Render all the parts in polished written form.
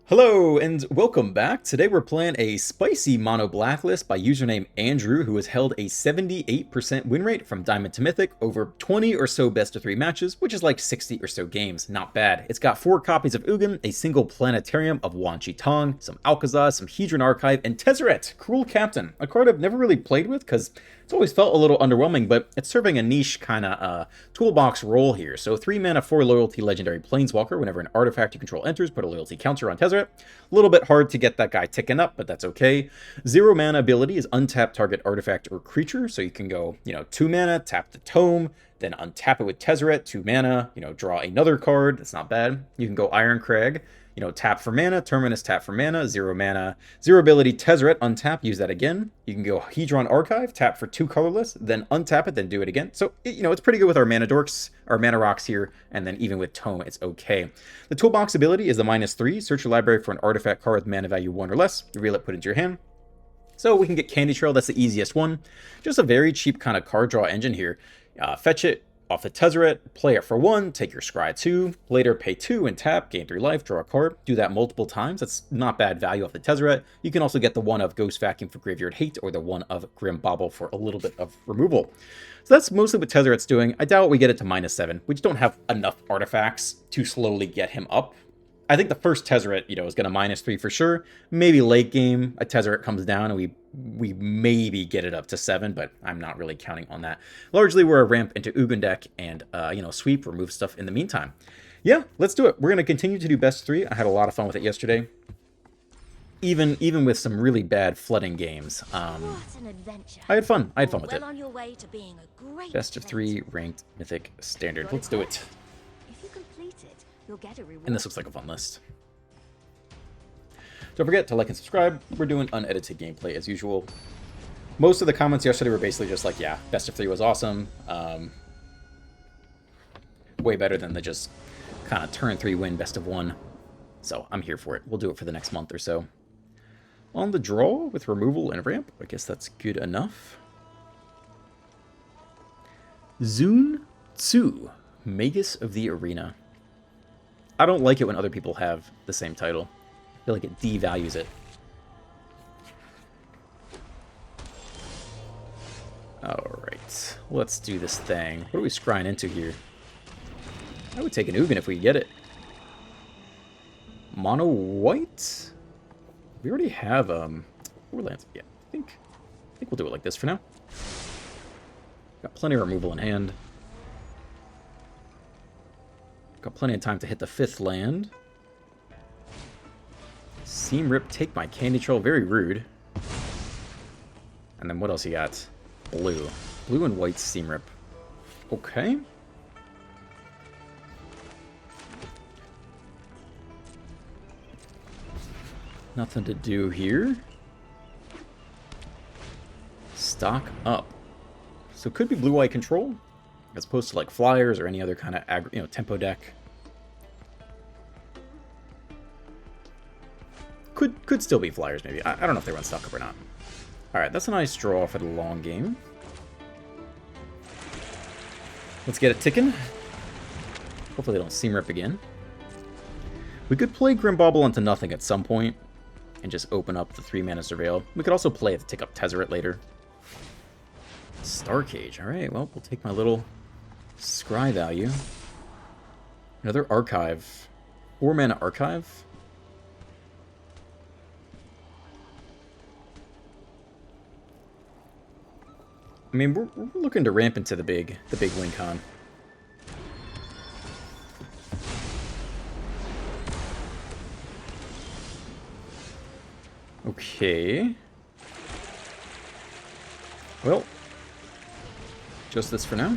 Hello and welcome back. Today we're playing a spicy mono blacklist by username Andrew, who has held a 78% win rate from Diamond to Mythic over 20 or so best of 3 matches, which is like 60 or so games. Not bad. It's got 4 copies of Ugin, a single planetarium of Wan Chi Tong, some Alcazar, some Hedron Archive, and Tezzeret, Cruel Captain, a card I've never really played with because it's always felt a little underwhelming, but it's serving a niche kind of toolbox role here. So 3 mana, 4 loyalty legendary planeswalker. Whenever an artifact you control enters, put a loyalty counter on Tezzeret. A little bit hard to get that guy ticking up, but that's okay. 0 mana ability is untap target artifact or creature. So you can go, 2 mana, tap the tome, then untap it with Tezzeret, 2 mana, draw another card. That's not bad. You can go Iron Crag. Tap for mana, Terminus tap for mana, 0 mana, 0 ability, Tezzeret, untap, use that again. You can go Hedron Archive, tap for 2 colorless, then untap it, then do it again. So, it's pretty good with our mana dorks, our mana rocks here, and then even with Tome, it's okay. The toolbox ability is the -3, search your library for an artifact card with mana value 1 or less, reveal it, put it into your hand. So we can get Candy Trail, that's the easiest one. Just a very cheap kind of card draw engine here. Fetch it off the Tezzeret, play it for 1, take your Scry 2, later pay 2 and tap, gain 3 life, draw a card. Do that multiple times, that's not bad value off the Tezzeret. You can also get the one of Ghost Vacuum for Graveyard Hate, or the one of Grim Bauble for a little bit of removal. So that's mostly what Tezzeret's doing. I doubt we get it to -7. We just don't have enough artifacts to slowly get him up. I think the first Tezzeret, is going to -3 for sure. Maybe late game, a Tezzeret comes down and we maybe get it up to 7, but I'm not really counting on that. Largely, we're a ramp into Ugin deck and, sweep, remove stuff in the meantime. Yeah, let's do it. We're going to continue to do best 3. I had a lot of fun with it yesterday. Even with some really bad flooding games. I had fun. I had fun with it. Best of 3 ranked Mythic standard. Let's do it. You'll get a reward. And this looks like a fun list. Don't forget to like and subscribe. We're doing unedited gameplay as usual. Most of the comments yesterday were basically just like, yeah, best of 3 was awesome. Way better than the just kind of turn 3 win best of 1. So I'm here for it. We'll do it for the next month or so. On the draw with removal and ramp. I guess that's good enough. Zun Tzu, Magus of the Arena. I don't like it when other people have the same title. I feel like it devalues it. Alright, let's do this thing. What are we scrying into here? I would take an Ugin if we get it. Mono white? We already have 4 lands. Yeah, I think we'll do it like this for now. Got plenty of removal in hand. Got plenty of time to hit the 5th land. Seam Rip, take my Candy Trail, very rude. And then what else you got? Blue. Blue and white Seam Rip. Okay. Nothing to do here. Stock up. So it could be blue-white control, as opposed to like flyers or any other kind of tempo deck. Could still be flyers maybe. I don't know if they run stock up or not. Alright, that's a nice draw for the long game. Let's get it ticking. Hopefully they don't Seam Rip again. We could play Grim Bauble onto nothing at some point and just open up the 3 mana Surveil. We could also play it to tick up Tezzeret later. Star Cage. Alright, well, we'll take my little Scry value. Another Archive. 4 mana Archive. I mean, we're looking to ramp into the big win con. Okay. Well, just this for now.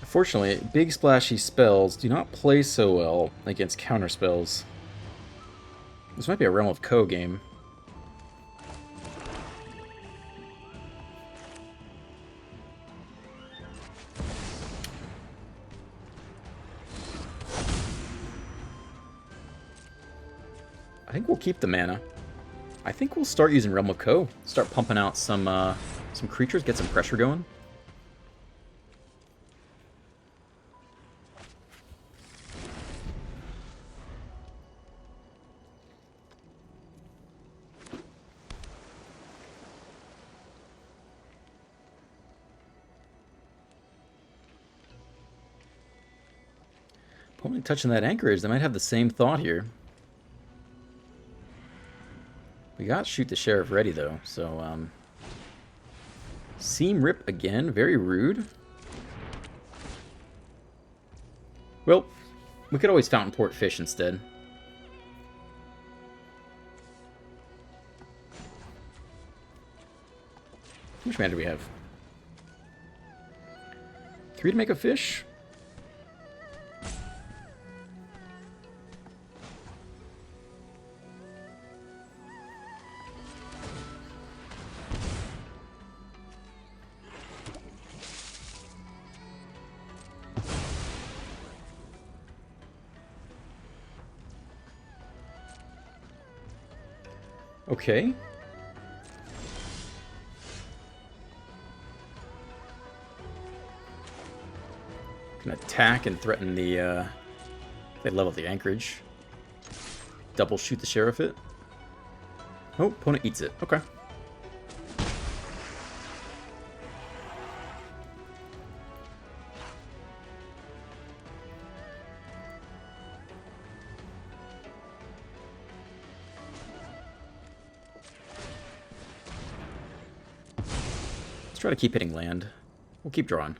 Unfortunately, big splashy spells do not play so well against counter spells. This might be a Realm of Ko game. I think we'll keep the mana. I think we'll start using Realm of Ko. Start pumping out some creatures, get some pressure going. Only touching that anchorage, they might have the same thought here. We got Shoot the Sheriff ready, though, so, Seam Rip again, very rude. Well, we could always Fountain Port Fish instead. How much mana do we have? 3 to make a fish? Okay. Can attack and threaten the, they level the anchorage. Double Shoot the Sheriff it. Oh, opponent eats it. Okay. Let's try to keep hitting land. We'll keep drawing.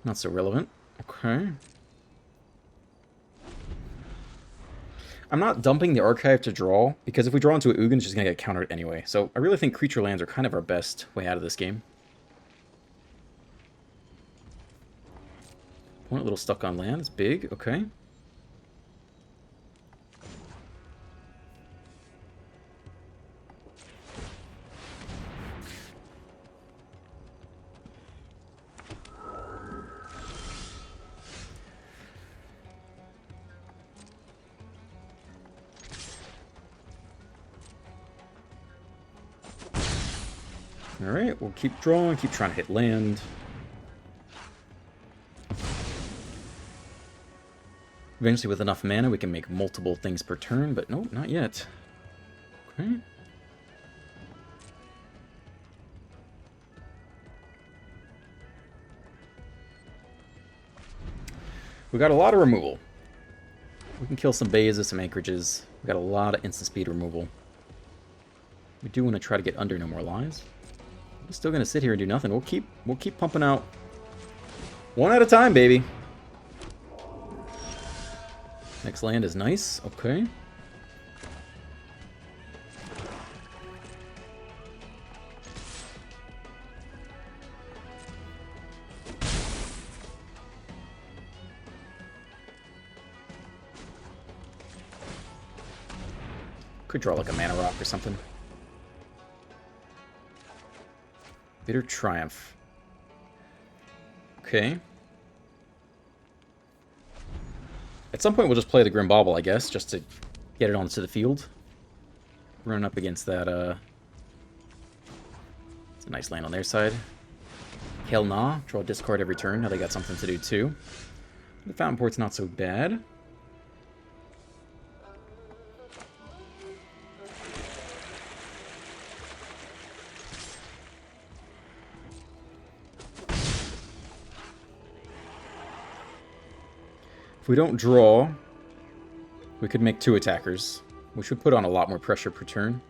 Not so relevant. Okay. I'm not dumping the archive to draw, because if we draw into a Ugin, it's just going to get countered anyway. So I really think creature lands are kind of our best way out of this game. Opponent a little stuck on land. It's big. Okay. Alright, we'll keep drawing, keep trying to hit land. Eventually, with enough mana, we can make multiple things per turn, but nope, not yet. Okay. We got a lot of removal. We can kill some bases, some anchorages. We got a lot of instant speed removal. We do want to try to get under no more lives. We're still gonna sit here and do nothing. We'll keep pumping out one at a time, baby. Next land is nice. Okay. Could draw like a mana rock or something. Bitter Triumph. Okay. At some point we'll just play the Grim Bauble, I guess, just to get it onto the field. Run up against that, it's a nice land on their side. Hell nah. Draw a discard every turn. Now they got something to do too. The Fountain Port's not so bad. If we don't draw, we could make 2 attackers, which would put on a lot more pressure per turn.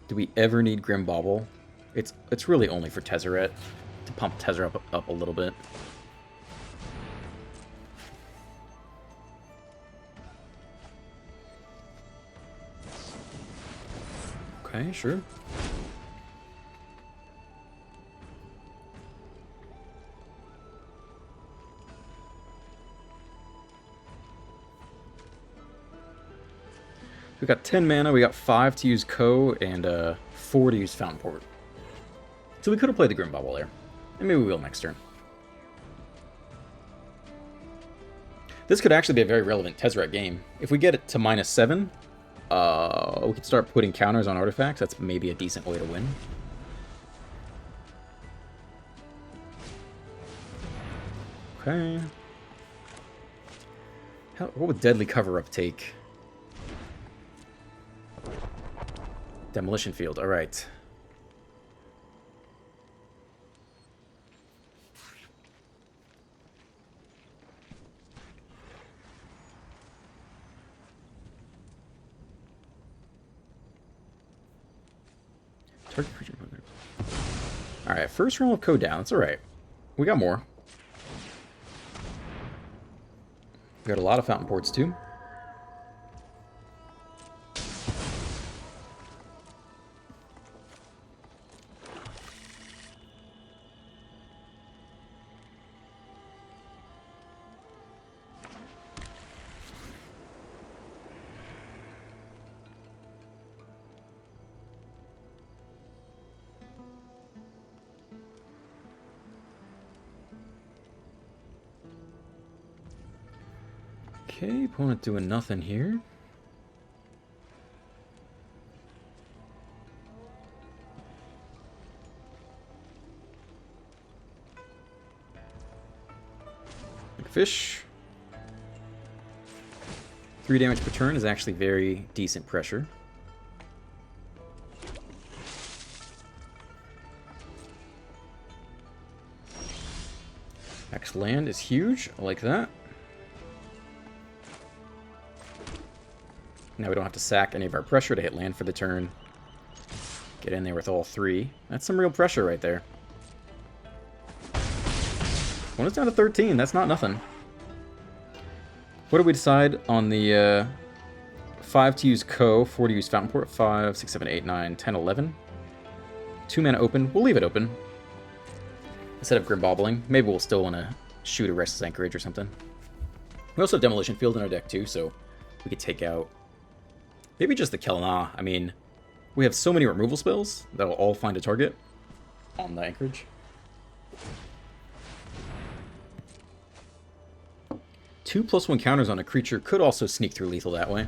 Do we ever need Grim Bauble? It's really only for Tezzeret, to pump Tezzeret up a little bit. Okay, sure. We got 10 mana, we got 5 to use Ko, and 4 to use Fountain Port. So we could have played the Grim Bauble there. And maybe we will next turn. This could actually be a very relevant Tezzeret game. If we get it to -7, we could start putting counters on artifacts. That's maybe a decent way to win. Okay. What would Deadly Cover-Up take? Demolition Field, alright. Alright, first realm of code down. That's alright. We got more. We got a lot of fountain ports too. Okay, opponent doing nothing here. Like fish. 3 damage per turn is actually very decent pressure. X land is huge. I like that. Now we don't have to sack any of our pressure to hit land for the turn. Get in there with all 3. That's some real pressure right there. When it's down to 13, that's not nothing. What did we decide on the 5 to use Co, 4 to use Fountain Port? 5, 6, 7, 8, 9, 10, 11. 2 mana open. We'll leave it open. Instead of Grim Bobbling. Maybe we'll still want to shoot a Restless Anchorage or something. We also have Demolition Field in our deck too, so we could take out maybe just the Kelna. I mean, we have so many removal spells that'll all find a target on the Anchorage. 2+1 counters on a creature could also sneak through lethal that way.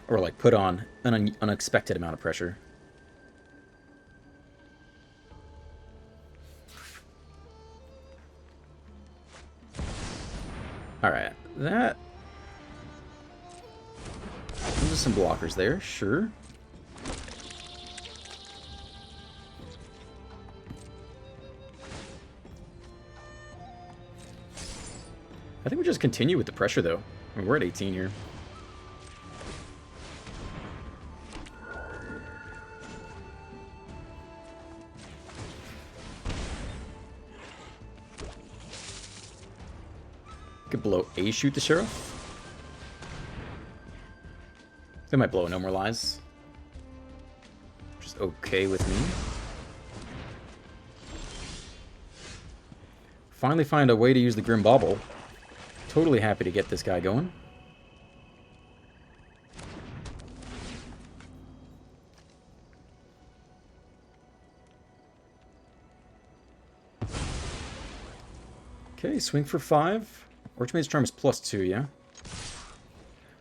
Or like put on an unexpected amount of pressure. Alright, that... Those are some blockers there, sure. I think we just continue with the pressure, though. I mean, we're at 18 here. Could blow a shoot the Sheriff. They might blow No More Lies. Which is okay with me. Finally find a way to use the Grim Bauble. Totally happy to get this guy going. Okay, swing for 5. Archmage's Charm is +2, yeah?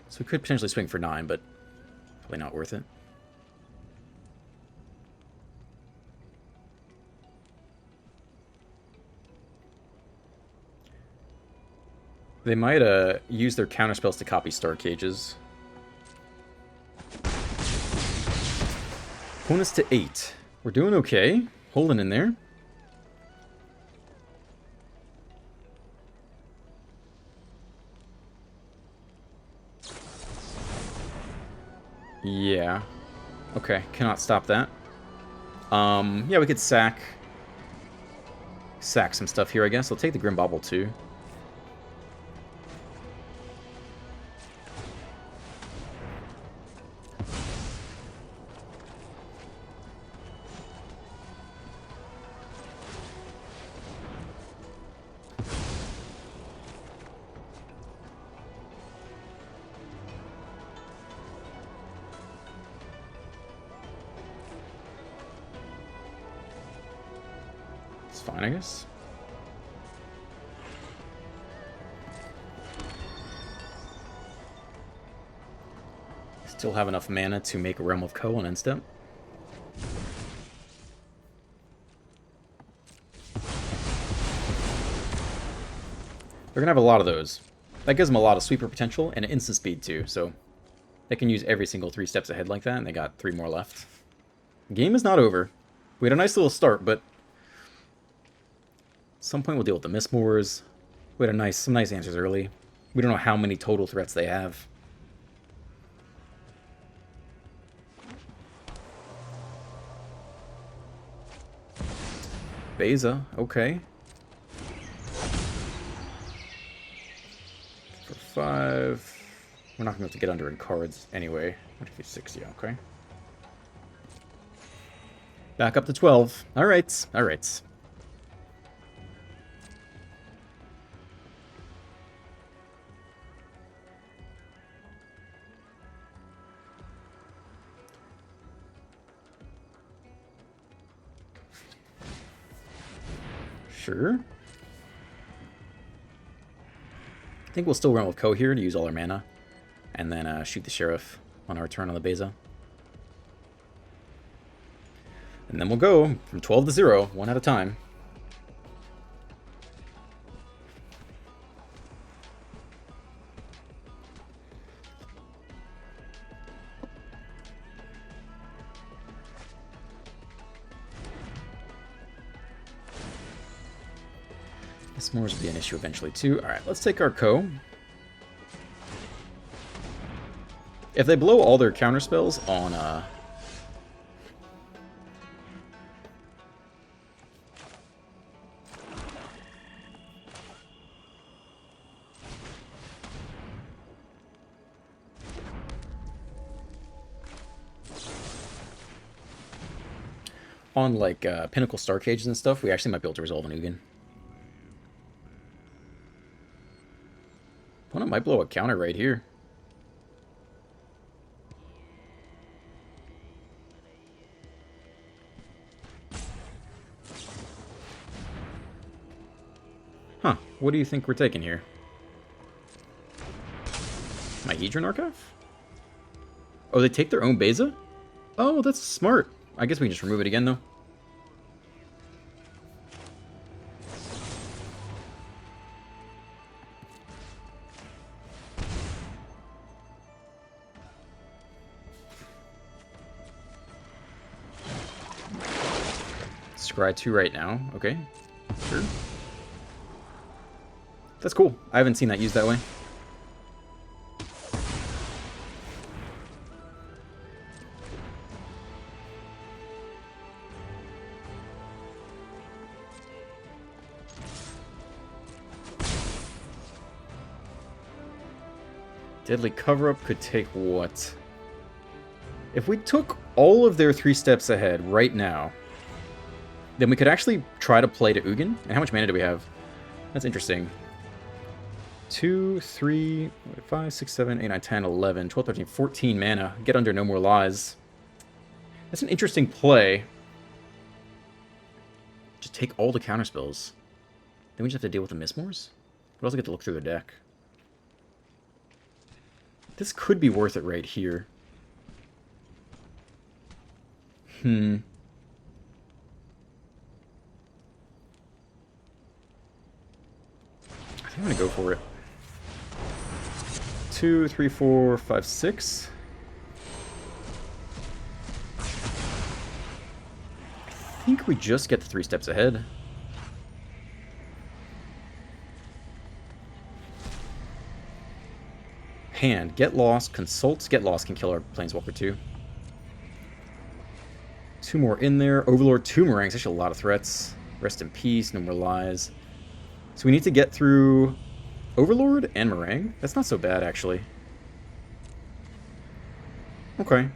So we could potentially swing for 9, but probably not worth it. They might use their counterspells to copy Star Cages. Opponents to 8. We're doing okay. Holding in there. Yeah. Okay, cannot stop that. Yeah, we could sack some stuff here, I guess. I'll take the Grim Bauble too. Fine, I guess. Still have enough mana to make a Realm of Co on end step. They're gonna have a lot of those. That gives them a lot of sweeper potential and instant speed too, so they can use every single 3 steps ahead like that, and they got 3 more left. The game is not over. We had a nice little start, but at some point we'll deal with the Mistmoors. We had some nice answers early. We don't know how many total threats they have. Beza, okay. For 5. We're not going to have to get under in cards anyway. 156, yeah, okay. Back up to 12. Alright, alright. Sure. I think we'll still run with Ko here to use all our mana. And then shoot the Sheriff on our turn on the Beza. And then we'll go from 12 to 0, one at a time. S'mores will be an issue eventually too. Alright, let's take our Ko. If they blow all their counter spells on like Pinnacle Star Cages and stuff, we actually might be able to resolve an Ugin. Opponent might blow a counter right here. Huh, what do you think we're taking here? My Hedron Archive? Oh, they take their own Beza? Oh, that's smart. I guess we can just remove it again, though. Scry 2 right now. Okay, sure. That's cool. I haven't seen that used that way. Deadly Cover-Up could take what? If we took all of their 3 steps ahead right now, then we could actually try to play to Ugin. And how much mana do we have? That's interesting. 2, 3, 5, 6, 7, 8, 9, 10, 11, 12, 13, 14 mana. Get under No More Lies. That's an interesting play. Just take all the counterspells. Then we just have to deal with the Mismores? We also get to look through the deck. This could be worth it right here. I think I'm gonna go for it. 2, 3, 4, 5, 6. I think we just get the 3 steps ahead. Hand. Get Lost. Consult. Get Lost can kill our Planeswalker too. 2 more in there. Overlord, 2 Meringues. Actually a lot of threats. Rest in Peace. No More Lies. So we need to get through Overlord and Meringue. That's not so bad, actually. Okay.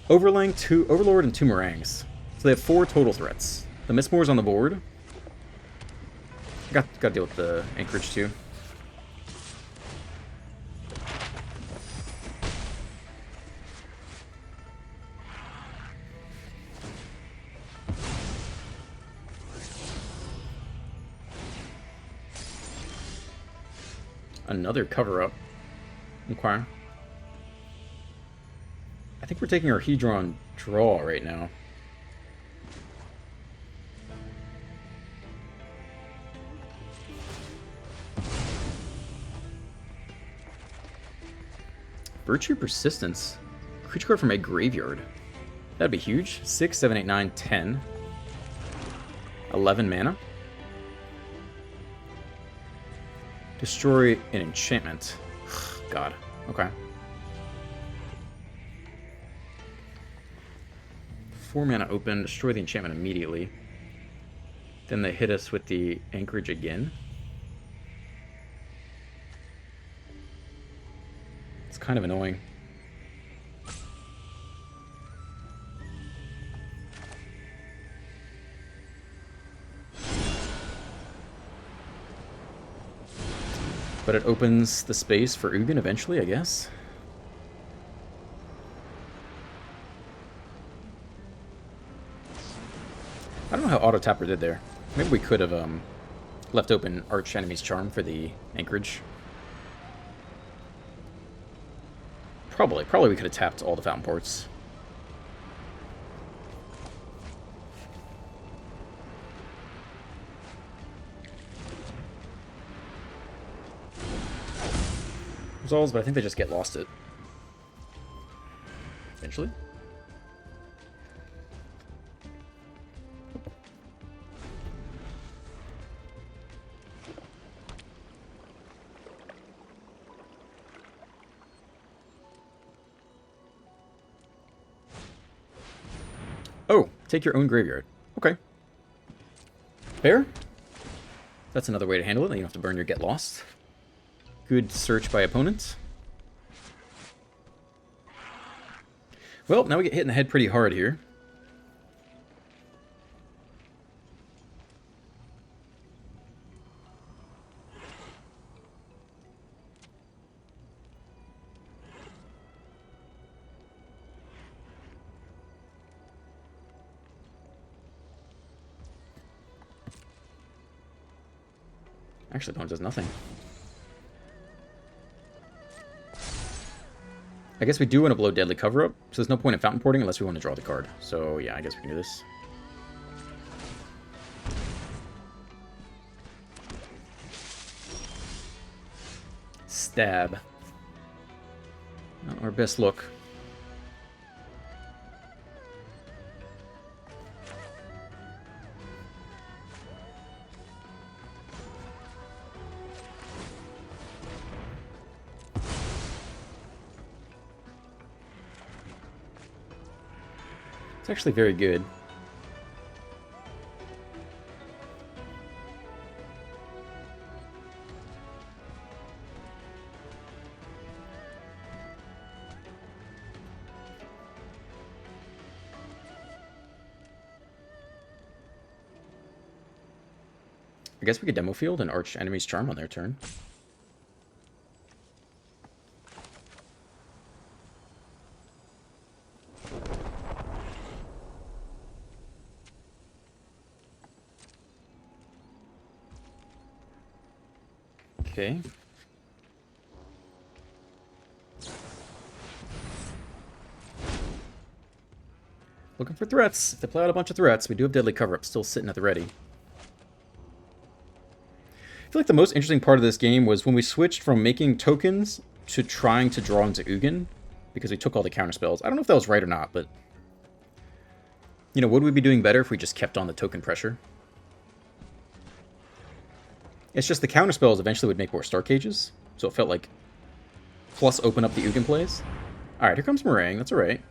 Overlord and 2 Meringues. So they have 4 total threats. The Mistmore's on the board. Got to deal with the Anchorage too. Another cover-up. Okay. I think we're taking our Hedron draw right now. Virtue Persistence. Creature card from a graveyard. That'd be huge. 6, 7, 8, 9, 10. 11 mana. Destroy an enchantment. God. Okay. 4 mana open. Destroy the enchantment immediately. Then they hit us with the anchorage again. It's kind of annoying. But it opens the space for Ugin eventually, I guess. I don't know how Auto Tapper did there. Maybe we could have left open Arch Enemy's Charm for the anchorage. Probably we could have tapped all the Fountain Ports. Resolves, but I think they just get lost it. Eventually. Oh, take your own graveyard. Okay. Fair. That's another way to handle it. You don't have to burn your Get Lost. Good search by opponents. Well, now we get hit in the head pretty hard here. Actually, opponent does nothing. I guess we do want to blow Deadly Cover-Up, so there's no point in Fountain Porting unless we want to draw the card. So yeah, I guess we can do this. Stab. Not our best look. It's actually very good. I guess we could Demo Field and Arch Enemy's Charm on their turn. Okay. Looking for threats. If they play out a bunch of threats, we do have Deadly Cover-Up still sitting at the ready. I feel like the most interesting part of this game was when we switched from making tokens to trying to draw into Ugin, because we took all the counter spells. I don't know if that was right or not, but you know, would we be doing better if we just kept on the token pressure? It's just the counter spells eventually would make more Star Cages, so it felt like plus open up the Ugin plays. Alright, here comes Meringue, that's alright.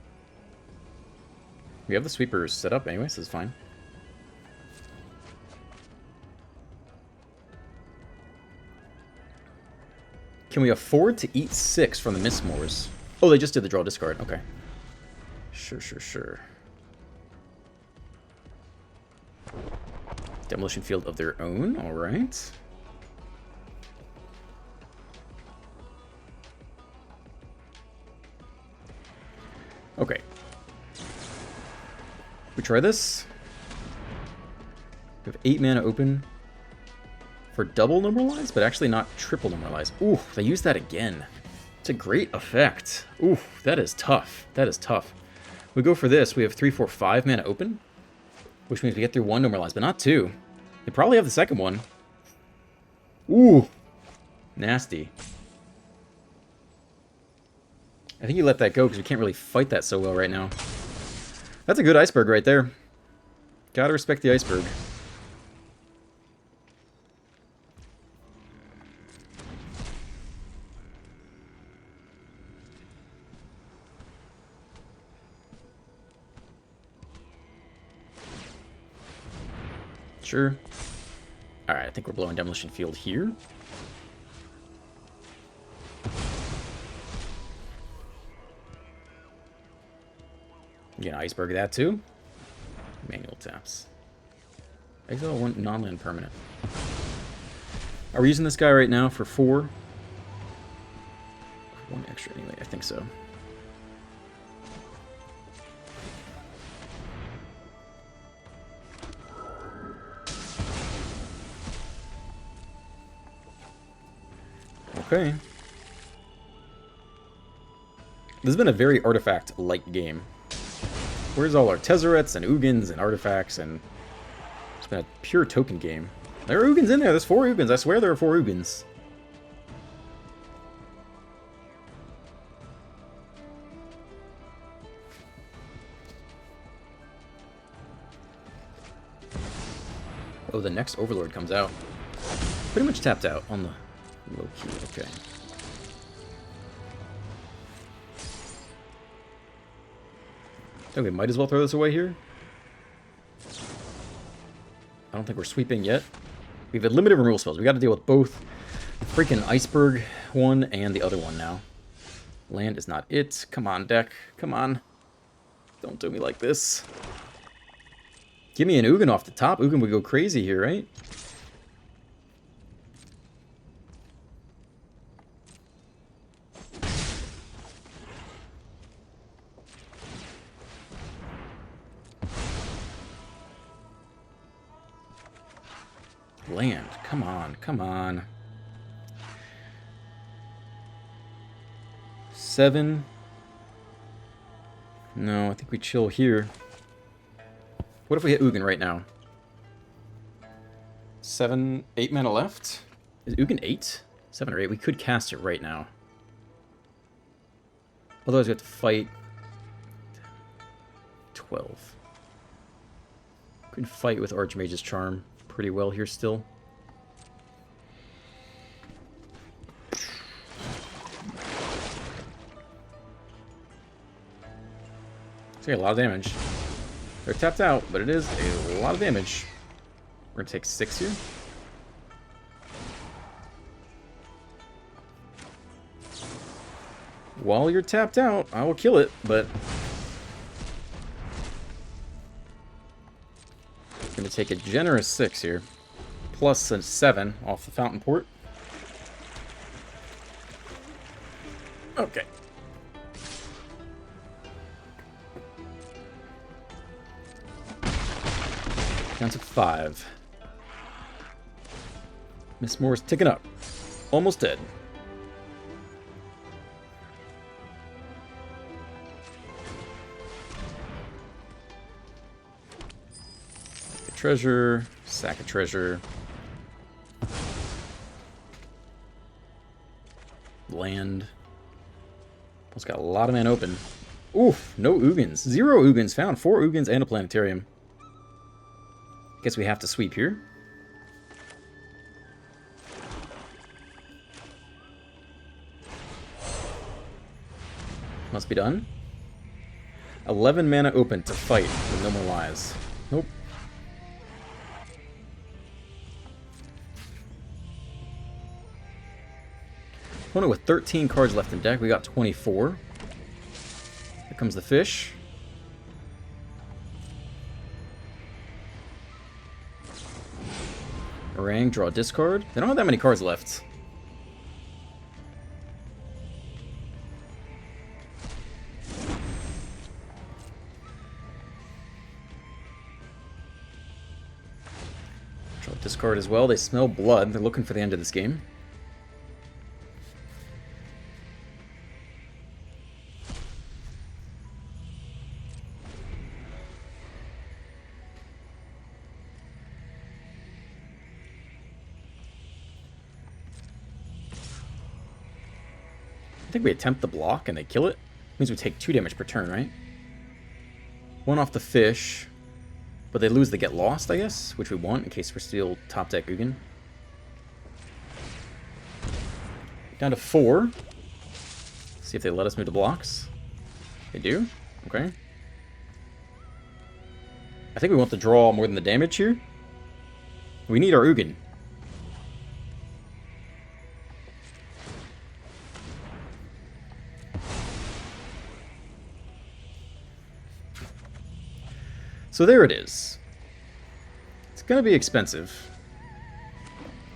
We have the sweepers set up anyway, so it's fine. Can we afford to eat 6 from the Mistmores? Oh, they just did the draw discard, okay. Sure. Demolition Field of their own, alright. Okay. We try this. We have 8 mana open for double Normalize, but actually not triple Normalize. Ooh, they used that again. It's a great effect. Ooh, that is tough. That is tough. We go for this. We have 3, 4, 5 mana open, which means we get through 1 Normalize, but not 2. They probably have the second one. Ooh, nasty. I think you let that go because we can't really fight that so well right now. That's a good iceberg right there. Gotta respect the iceberg. Sure. Alright, I think we're blowing Demolition Field here. You can Iceberg that too. Manual taps. Exile one non-land permanent. Are we using this guy right now for 4? 1 extra anyway, I think so. Okay. This has been a very artifact-like game. Where's all our Tezzerets and Ugins and artifacts, and it's been a pure token game. There are Ugins in there. There's 4 Ugins. I swear there are 4 Ugins. Oh, the next Overlord comes out. Pretty much tapped out on the low key. Okay. I think we might as well throw this away here. I don't think we're sweeping yet. We have limited removal spells. We got to deal with both the freaking Iceberg one and the other one now. Land is not it. Come on, deck. Come on. Don't do me like this. Give me an Ugin off the top. Ugin would go crazy here, right? Land. Come on. Come on. 7. No, I think we chill here. What if we hit Ugin right now? 7, 8 mana left? Is Ugin 8? 7 or 8? We could cast it right now. Otherwise we have to fight 12. We can fight with Archmage's Charm pretty well here still. It's a lot of damage. They're tapped out, but it is a lot of damage. We're gonna take 6 here. While you're tapped out, I will kill it, but I'm gonna take a generous 6 here. Plus a 7 off the Fountain Port. Okay. Down to 5. Miss Moore's ticking up. Almost dead. A treasure. Sack of treasure. Land. It's got a lot of mana open. Oof, no Ugins. 0 Ugins found. 4 Ugins and a planetarium. Guess we have to sweep here. Must be done. 11 mana open to fight with no more lies. Nope. Opponent with 13 cards left in deck. We got 24. Here comes the fish. Orang, draw, discard. They don't have that many cards left. Draw, discard as well. They smell blood. They're looking for the end of this game. I think we attempt the block and they kill it. Means we take 2 damage per turn, right? 1 off the fish. But they lose the get lost, I guess, which we want in case we're still top deck Ugin. Down to 4. See if they let us move the blocks. They do. Okay. I think we want the draw more than the damage here. We need our Ugin. So there it is. It's going to be expensive.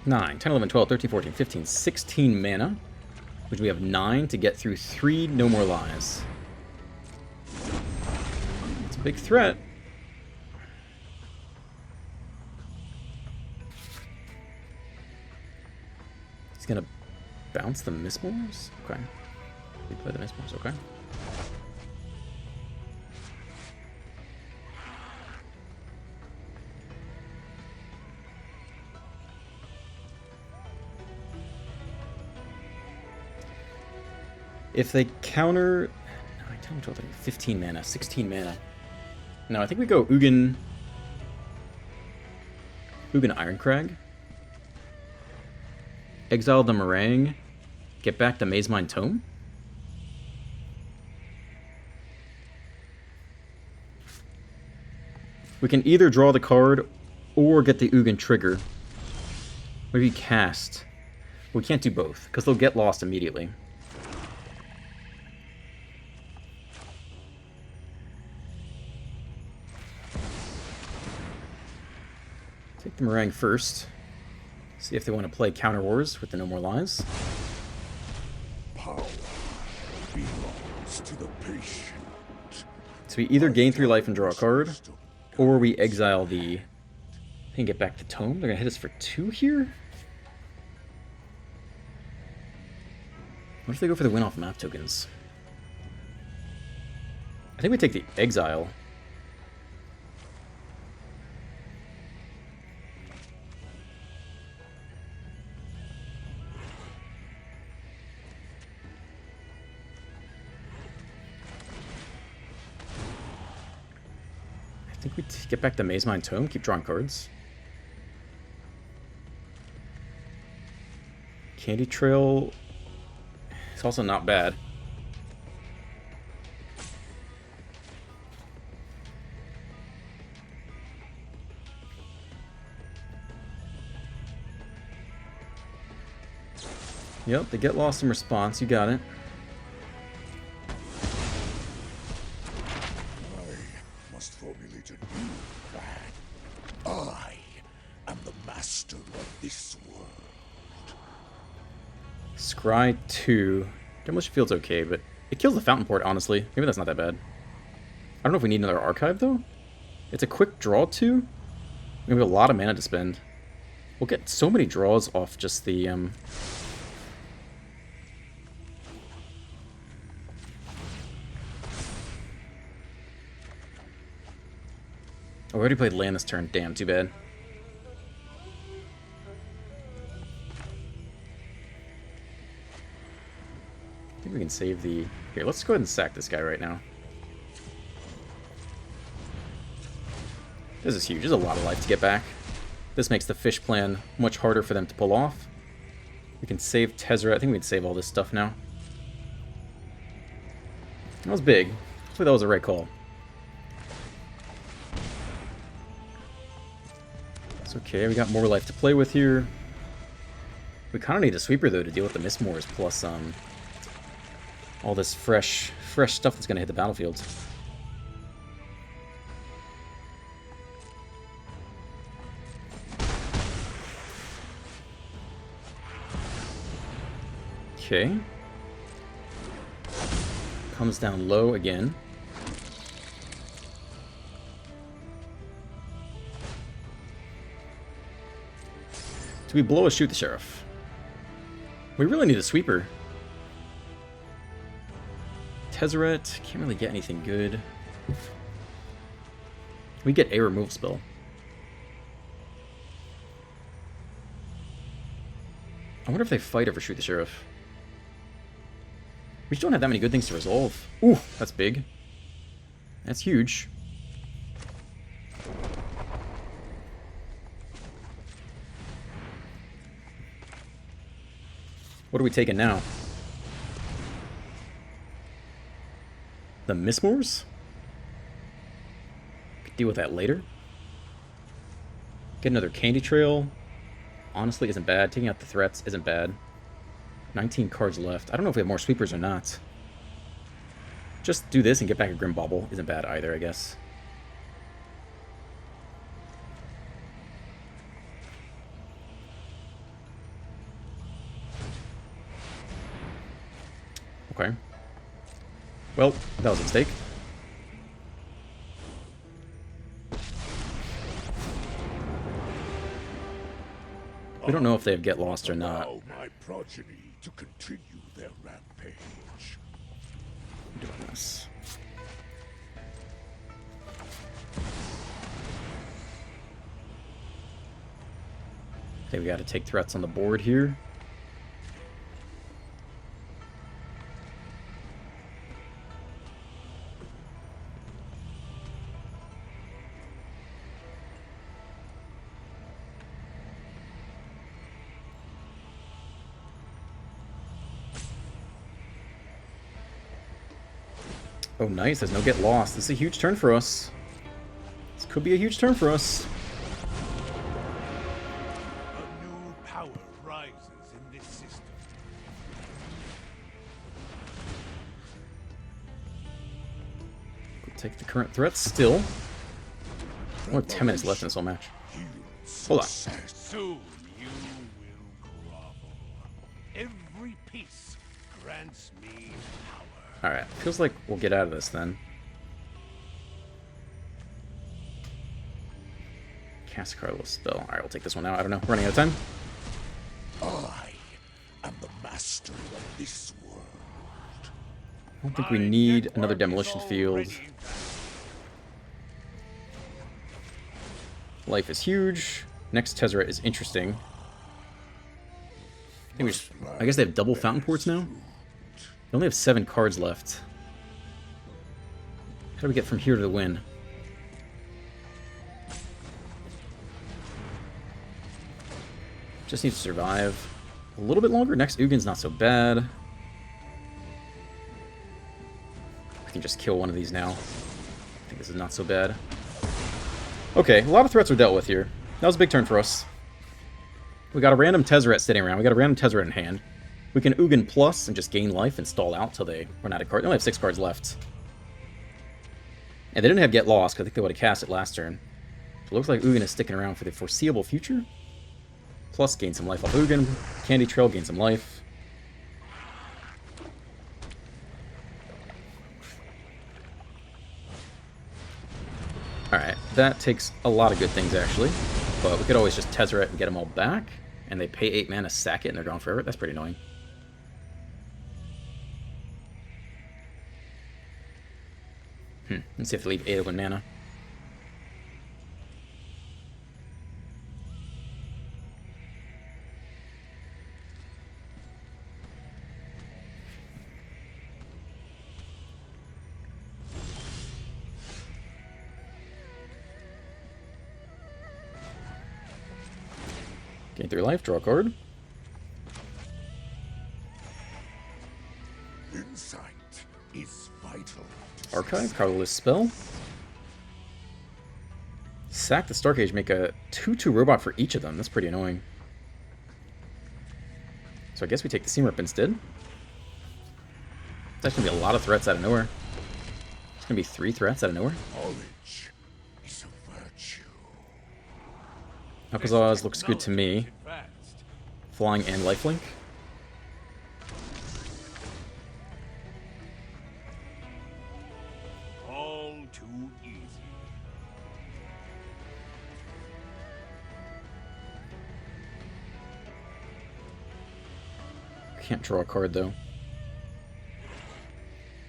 9, 10, 11, 12, 13, 14, 15, 16 mana. Which we have 9 to get through 3 No More Lies. It's a big threat. He's going to bounce the Mistmores? Okay. We play the Mistmores, okay. If they counter... 9, 10, 12, 13, 15 mana, 16 mana. No, I think we go Ugin... Ugin Ironcrag. Exile the Meringue. Get back the Mazemind Tome. We can either draw the card or get the Ugin trigger. Maybe cast. We can't do both, because they'll get lost immediately. Take the Meringue first. See if they want to play Counter Wars with the No More Lies. Power belongs to the patient. So we either gain 3 life and draw a card, or we exile the... They can get back the Tome. They're going to hit us for 2 here? What if they go for the win-off map tokens? I think we take the exile. I think we get back the Mazemind Tome, keep drawing cards. Candy Trail is also not bad. Yep, they get lost in response, you got it. Formulate a new plan. I am the master of this world. Scry 2. Demolition Field's okay, but it kills the Fountain Port, honestly. Maybe that's not that bad. I don't know if we need another Archive, though. It's a quick draw, too. We have a lot of mana to spend. We'll get so many draws off just the... Oh, we already played land this turn. Damn, too bad. I think we can save the... Here, let's go ahead and sack this guy right now. This is huge. There's a lot of life to get back. This makes the fish plan much harder for them to pull off. We can save Tezzeret. I think we can save all this stuff now. That was big. Hopefully that was the right call. It's okay, we got more life to play with here. We kind of need a sweeper, though, to deal with the Mistmores, plus all this fresh stuff that's going to hit the battlefield. Okay. Comes down low again. Do we blow a shoot the sheriff? We really need a sweeper. Tezzeret, can't really get anything good. We get a removal spell. I wonder if they fight over shoot the sheriff. We just don't have that many good things to resolve. Ooh, that's big. That's huge. What are we taking now? The Mistmores? Could deal with that later. Get another Candy Trail. Honestly, isn't bad. Taking out the threats isn't bad. 19 cards left. I don't know if we have more sweepers or not. Just do this and get back a Grim Bauble isn't bad either, I guess. Okay. Well, that was a mistake. We don't know if they have Get Lost or not. Allow my progeny to continue their rampage. I'm doing this. Okay, we got to take threats on the board here. Oh, nice. There's no Get Lost. This is a huge turn for us. This could be a huge turn for us. A new power rises in this system. We'll take the current threats still. Only 10 minutes left in this whole match. Hold on. Soon you will grovel. Every piece grants me power. Alright, feels like we'll get out of this then. Cast a cardless spell. Alright, we'll take this one out. I don't know. Running out of time. I am the master of this world. I don't think we need another demolition field. Life is huge. Next Tezzeret is interesting. I guess they have double fountain ports now? They only have 7 cards left. How do we get from here to the win? Just need to survive a little bit longer. Next Ugin's not so bad. I can just kill one of these now. I think this is not so bad. Okay, a lot of threats are dealt with here. That was a big turn for us. We got a random Tezzeret sitting around. We got a random Tezzeret in hand. We can Ugin plus and just gain life and stall out till they run out of cards. They only have 6 cards left. And they didn't have Get Lost, because I think they would have cast it last turn. So it looks like Ugin is sticking around for the foreseeable future. Plus gain some life off Ugin. Candy Trail, gain some life. Alright, that takes a lot of good things actually. But we could always just Tezzeret and get them all back. And they pay 8 mana, sack it, and they're gone forever. That's pretty annoying. Let's see if they leave 8 open mana. Gain 3 life, draw a card. Insight is vital. Archive, colorless spell. Sack the Starcage, make a 2/2 robot for each of them. That's pretty annoying. So I guess we take the Seam Rip instead. That's going to be a lot of threats out of nowhere. It's going to be 3 threats out of nowhere. Knowledge is a virtue. Alcazaz looks good to me. Flying and lifelink. All too easy. Can't draw a card though.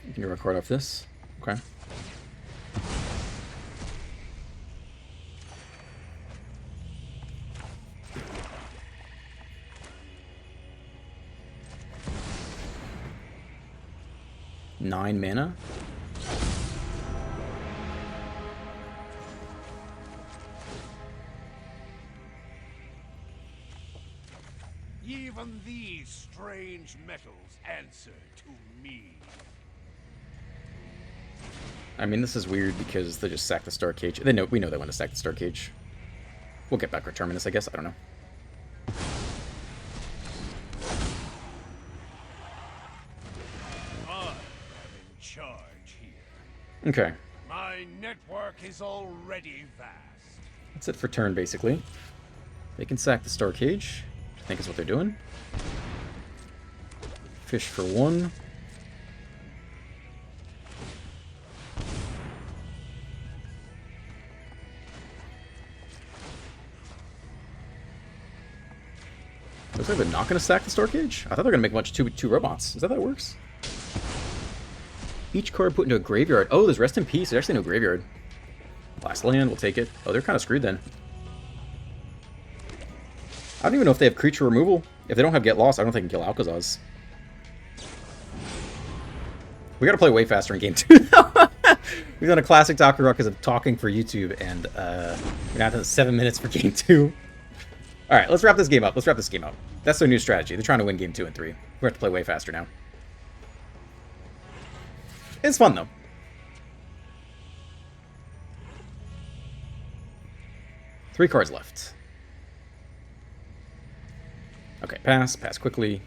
You can draw a card off this. Okay. Nine mana. Even these strange metals answer to me. I mean, this is weird because they just sack the Starcage. We know they want to sack the Starcage. We'll get back our Terminus, I guess. I don't know. I am in charge here. Okay. My network is already vast. That's it for turn, basically. They can sack the Star Cage, which I think is what they're doing. Fish for 1. Looks like they're not going to sack the Star Cage. I thought they were going to make a bunch of two robots. Is that how that works? Each card put into a graveyard. Oh, there's Rest in Peace. There's actually no graveyard. Last land, we'll take it. Oh, they're kind of screwed then. I don't even know if they have creature removal. If they don't have Get Lost, I don't think they can kill Alcazaz. We gotta play way faster in game 2. We've done a classic Dr. Ruck because of talking for YouTube, and we're now at 7 minutes for game 2. Alright, let's wrap this game up. That's their new strategy. They're trying to win game 2 and 3. We have to play way faster now. It's fun, though. Three cards left. Okay, pass quickly.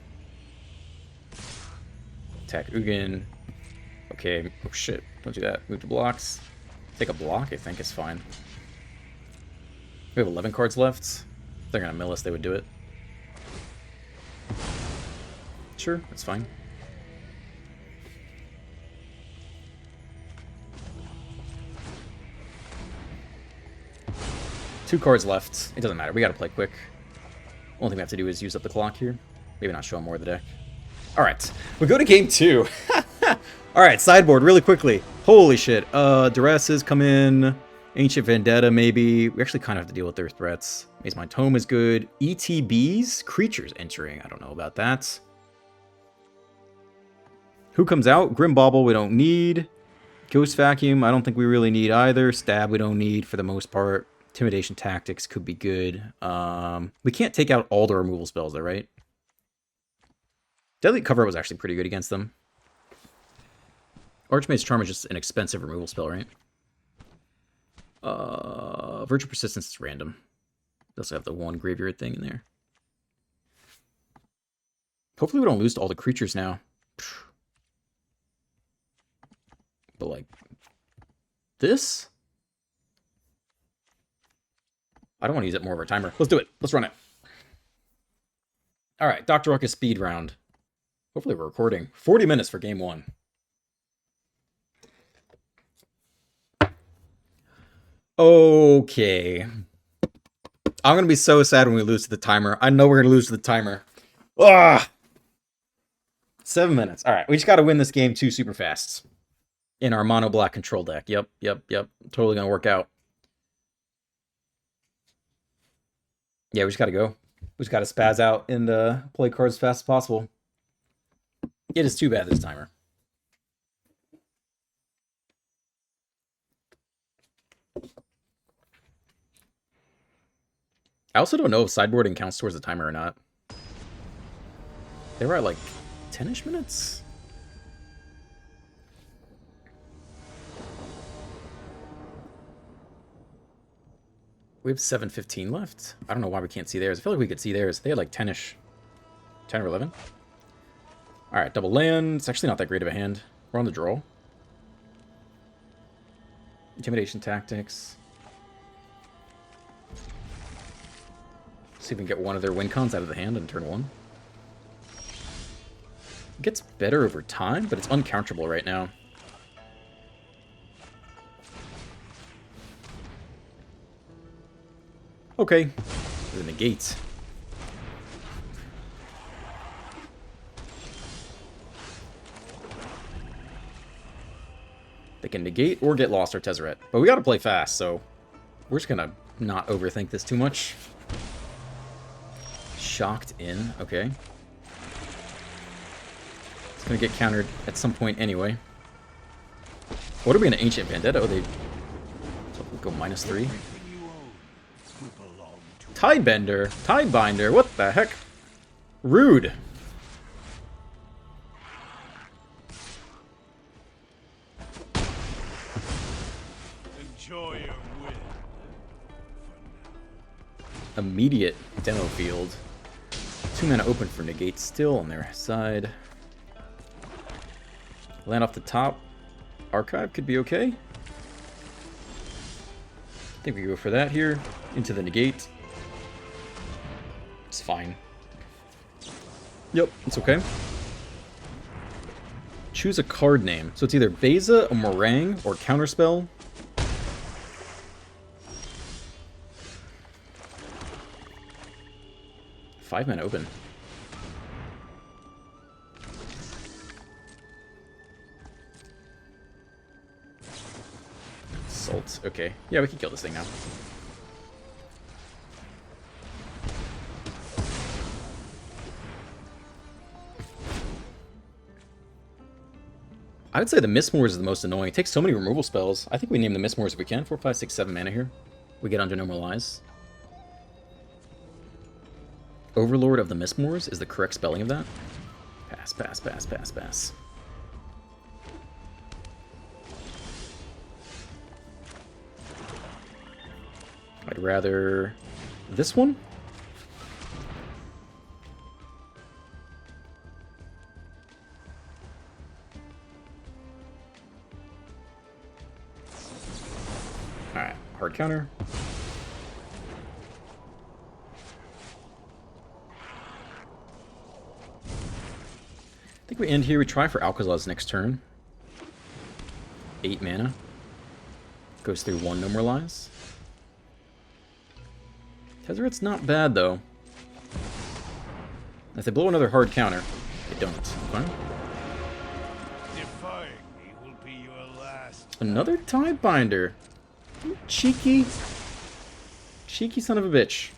Attack Ugin. Okay, oh shit, don't do that. Move to blocks. Take a block, I think is fine. We have 11 cards left. If they're gonna mill us, they would do it. Sure, that's fine. Two cards left. It doesn't matter. We gotta play quick. Only thing we have to do is use up the clock here. Maybe not show more of the deck. Alright, we go to game 2. Alright, sideboard really quickly. Holy shit. Duresses come in. Ancient Vendetta, maybe. We actually kind of have to deal with their threats. Maze Mind Tome is good. ETBs? Creatures entering. I don't know about that. Who comes out? Grim Bauble we don't need. Ghost Vacuum I don't think we really need either. Stab we don't need for the most part. Intimidation Tactics could be good. We can't take out all the removal spells though, right? Deadly Cover was actually pretty good against them. Archmage's Charm is just an expensive removal spell, right? Virtual Persistence is random. They also have the one graveyard thing in there. Hopefully we don't lose to all the creatures now. But like... this? I don't want to use it more of our timer. Let's do it. Let's run it. Alright, Dr. Ruckus speed round. Hopefully we're recording. 40 minutes for game 1. Okay. I'm going to be so sad when we lose to the timer. I know we're going to lose to the timer. Ugh! 7 minutes. Alright, we just got to win this game 2 super fast. In our mono black control deck. Yep. Totally going to work out. Yeah, we just got to go. We just got to spaz out and play cards as fast as possible. It is too bad this timer. I also don't know if sideboarding counts towards the timer or not. They were at like 10-ish minutes? We have 7:15 left. I don't know why we can't see theirs. I feel like we could see theirs. They had like 10-ish. 10 or 11. Alright, double land. It's actually not that great of a hand. We're on the draw. Intimidation Tactics. See if we can get one of their win cons out of the hand in turn 1. It gets better over time, but it's uncounterable right now. Okay. The negate. They can negate or get lost or Tezzeret. But we gotta play fast, so we're just gonna not overthink this too much. Shocked in. Okay. It's gonna get countered at some point anyway. What are we in an Ancient Vendetta? Oh, they go -3. Tidebender? Tidebinder? What the heck? Rude. Enjoy your win. immediate demo field. 2 mana open for negate still on their side. Land off the top. Archive could be okay. I think we go for that here. Into the negate. It's fine. Yep, it's okay. Choose a card name. So it's either Beza, a Meringue, or Counterspell. Five mana open. Salt. Okay. Yeah, we can kill this thing now. I would say the Mistmoors is the most annoying. It takes so many removal spells. I think we name the Mistmoors if we can. 4, 5, 6, 7 mana here. We get under Normalize. Overlord of the Mistmoors is the correct spelling of that. Pass, pass, pass, pass, pass. I'd rather this one. Alright, hard counter. I think we end here. We try for Alcazar's next turn. 8 mana. Goes through 1 Normalize. Tezzeret's not bad, though. If they blow another hard counter, they don't. Okay. Defying me will be your last. Another Tidebinder. You cheeky. Cheeky son of a bitch.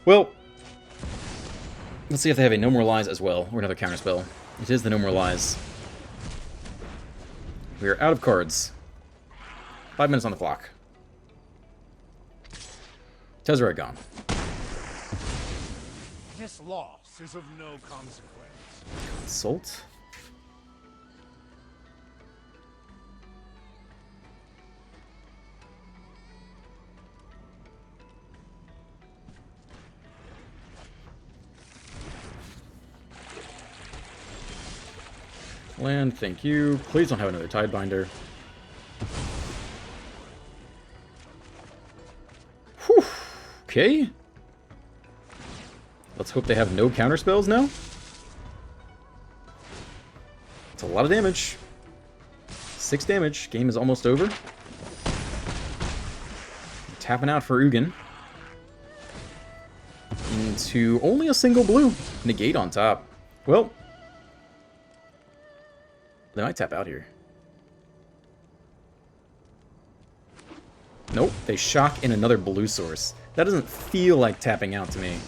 Well, let's see if they have a No More Lies as well, or another counterspell. It is the No More Lies. We are out of cards. 5 minutes on the clock. Tezzeret gone. This loss is of no consequence. Consult. Land, thank you. Please don't have another Tidebinder. Whew. Okay. Let's hope they have no counterspells now. It's a lot of damage. 6 damage. Game is almost over. Tapping out for Ugin. Into only a single blue. Negate on top. Well, they might tap out here. Nope, they shock in another blue source. That doesn't feel like tapping out to me.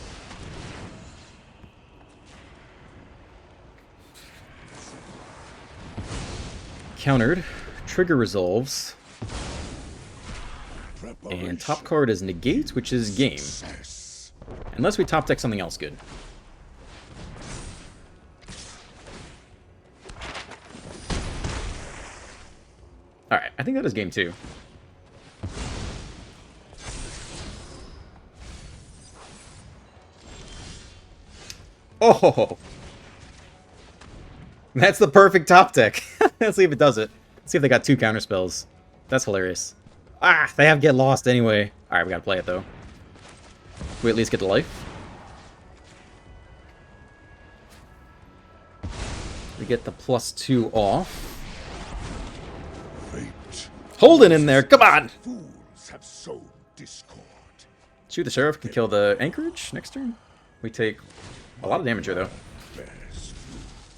Countered. Trigger resolves. And top card is negate, which is game. Unless we top deck something else good. Alright, I think that is game 2. Oh! That's the perfect top deck. Let's see if it does it. Let's see if they got 2 counterspells. That's hilarious. Ah, they have Get Lost anyway. Alright, we gotta play it though. We at least get the life. We get the +2 off. Holden in there, come on! Fools have sown discord. Shoot, the Sheriff can kill the Anchorage next turn. We take a lot of damage here,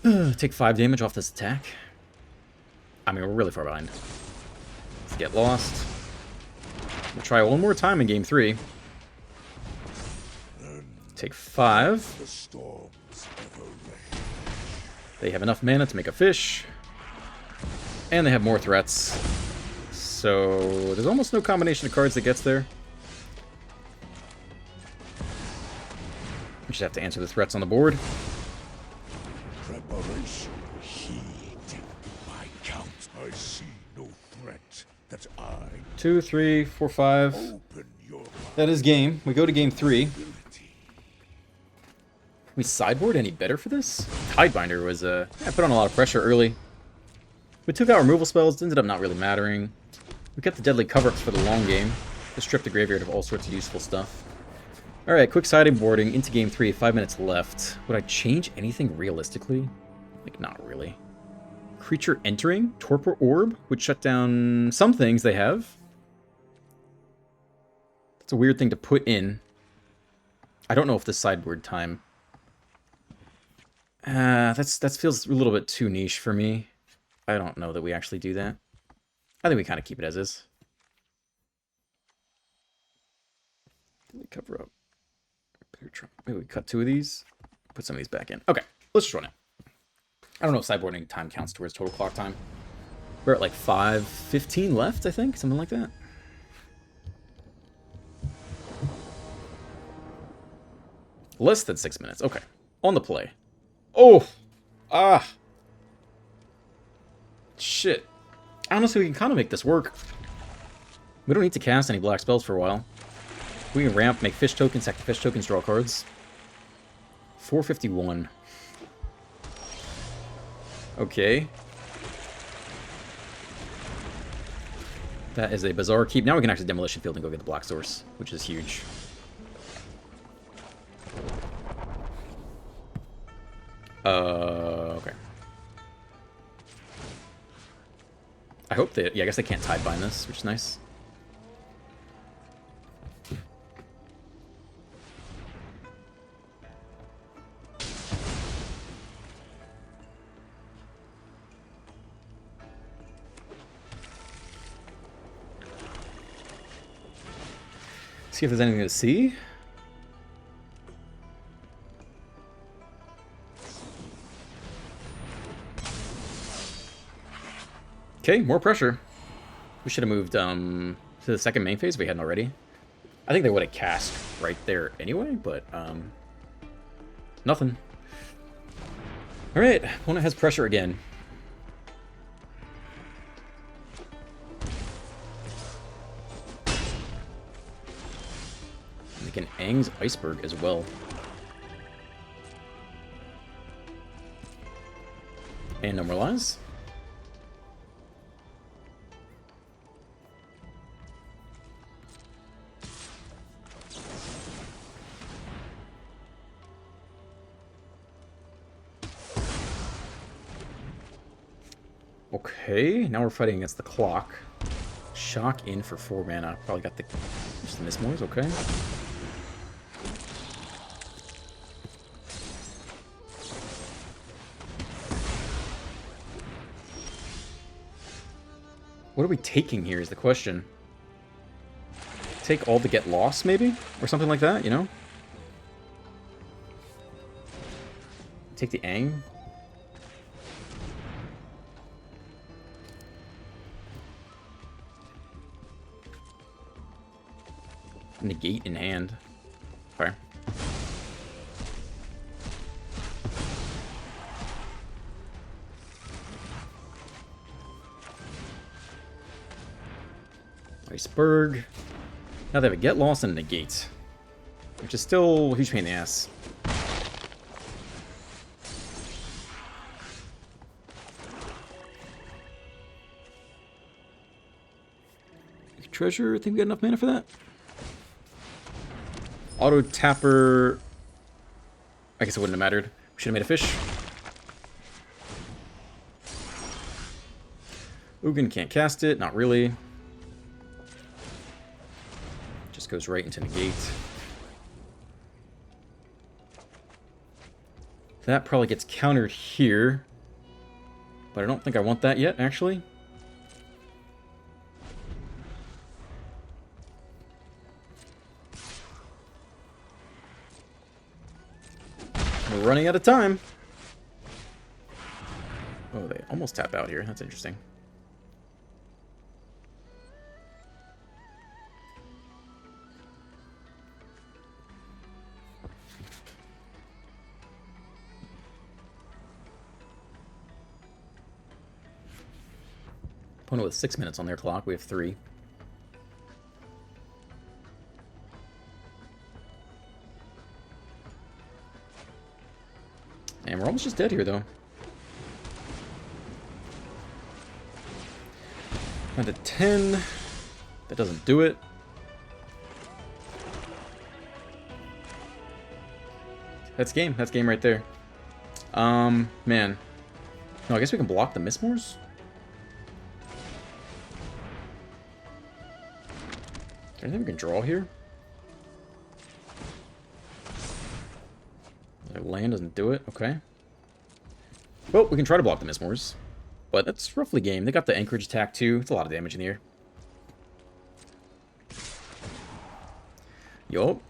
though. Take 5 damage off this attack. I mean, we're really far behind. Let's get lost. We'll try one more time in game 3. Take 5. They have enough mana to make a fish. And they have more threats. So there's almost no combination of cards that gets there. We just have to answer the threats on the board. Preparation. Heed. By count, I see no threat that I 2, 3, 4, 5. open your That is game. We go to game 3. Can we sideboard any better for this? Tidebinder was, put on a lot of pressure early. We took out removal spells, ended up not really mattering. We kept the deadly cover-ups for the long game. To strip the graveyard of all sorts of useful stuff. Alright, quick sideboarding into game 3, 5 minutes left. Would I change anything realistically? Like, not really. Creature entering? Torpor Orb would shut down some things they have. That's a weird thing to put in. I don't know if the sideboard time... that feels a little bit too niche for me. I don't know that we actually do that. I think we kind of keep it as is. Cover up. Maybe we cut 2 of these. Put some of these back in. Okay, let's just run it. I don't know if sideboarding time counts towards total clock time. We're at like 5:15 left, I think. Something like that. Less than 6 minutes. Okay. On the play. Oh! Ah! Shit. Honestly, we can kind of make this work. We don't need to cast any black spells for a while. We can ramp, make fish tokens, sack the fish tokens, draw cards. 451. Okay. That is a bizarre keep. Now we can actually Demolition Field and go get the black source, which is huge. Okay. I hope they... Yeah, I guess they can't Tidebind this, which is nice. See if there's anything to see. Okay, more pressure. We should have moved to the second main phase if we hadn't already. I think they would have cast right there anyway, but nothing. Alright, opponent has pressure again. We can Aang's Iceberg as well. And normalize. Okay, now we're fighting against the clock. Shock in for 4 mana. Probably got the just the Mismoys, okay. What are we taking here is the question. Take all to get lost, maybe? Or something like that, you know? Take the Aang. Negate in hand. Okay. Iceberg. Now they have a Get Lost and a Negate. Which is still a huge pain in the ass. Treasure, I think we got enough mana for that. Auto Tapper. I guess it wouldn't have mattered. We should have made a fish. Ugin can't cast it, not really. Just goes right into Negate. That probably gets countered here. But I don't think I want that yet, actually. We're running out of time. Oh, they almost tap out here. That's interesting. Opponent with 6 minutes on their clock. We have 3. And we're almost just dead here, though. Down to 10. That doesn't do it. That's game. That's game right there. Man. No, I guess we can block the Mistmores? Is there anything we can draw here? Their land doesn't do it. Okay. Well, we can try to block the Mistmores. But that's roughly game. They got the Anchorage attack, too. It's a lot of damage in the air. Yup.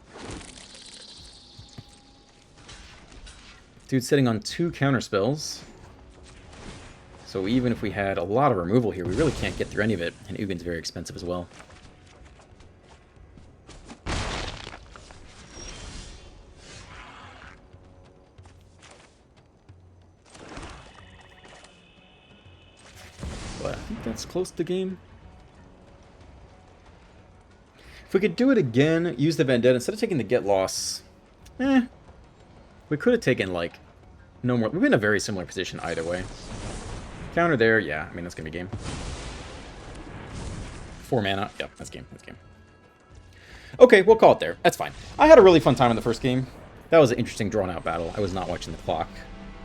Dude's sitting on 2 counter spells. So even if we had a lot of removal here, we really can't get through any of it. And Ugin's very expensive as well. But I think that's close to game. If we could do it again, use the Vendetta, instead of taking the get loss, we could have taken, like, no more. We've been in a very similar position either way. Counter there, yeah, I mean, that's going to be game. 4 mana, yep, that's game, that's game. Okay, we'll call it there. That's fine. I had a really fun time in the first game. That was an interesting, drawn-out battle. I was not watching the clock,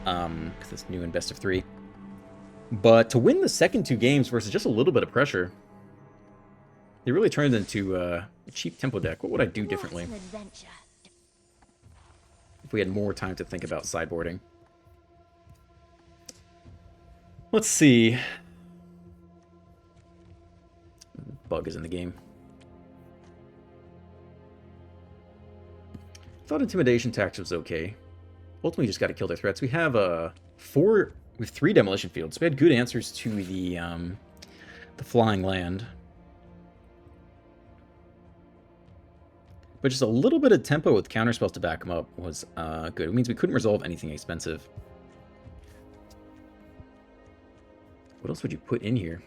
because it's new in best of 3. But to win the second 2 games versus just a little bit of pressure, it really turned into a cheap tempo deck. What would I do differently if we had more time to think about sideboarding? Let's see. Bug is in the game. Thought Intimidation Tax was okay. Ultimately, just got to kill their threats. We have 3 Demolition Fields. We had good answers to the Flying Land. But just a little bit of tempo with counterspells to back them up was good. It means we couldn't resolve anything expensive. What else would you put in here?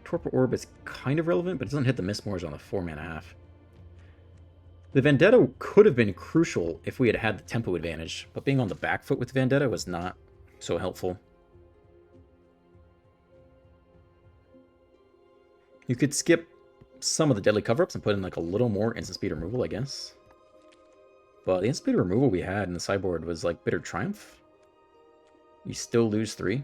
Torpor Orb is kind of relevant, but it doesn't hit the Mistmores on the 4-mana-half. The Vendetta could have been crucial if we had had the tempo advantage, but being on the back foot with Vendetta was not so helpful. You could skip some of the deadly cover-ups and put in like a little more instant speed removal, I guess. But the instant speed removal we had in the sideboard was like Bitter Triumph. You still lose 3.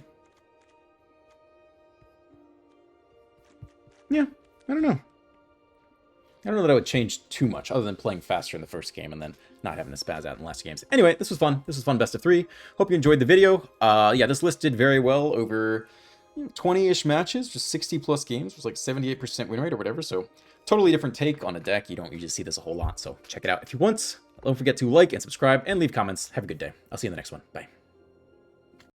Yeah, I don't know. I don't know that I would change too much, other than playing faster in the first game and then not having to spaz out in the last games. Anyway, this was fun. This was fun, best of 3. Hope you enjoyed the video. Yeah, this list did very well over 20-ish matches, just 60-plus games. It was like 78% win rate or whatever, so totally different take on a deck. You don't usually see this a whole lot, so check it out if you want. Don't forget to like and subscribe and leave comments. Have a good day. I'll see you in the next one. Bye.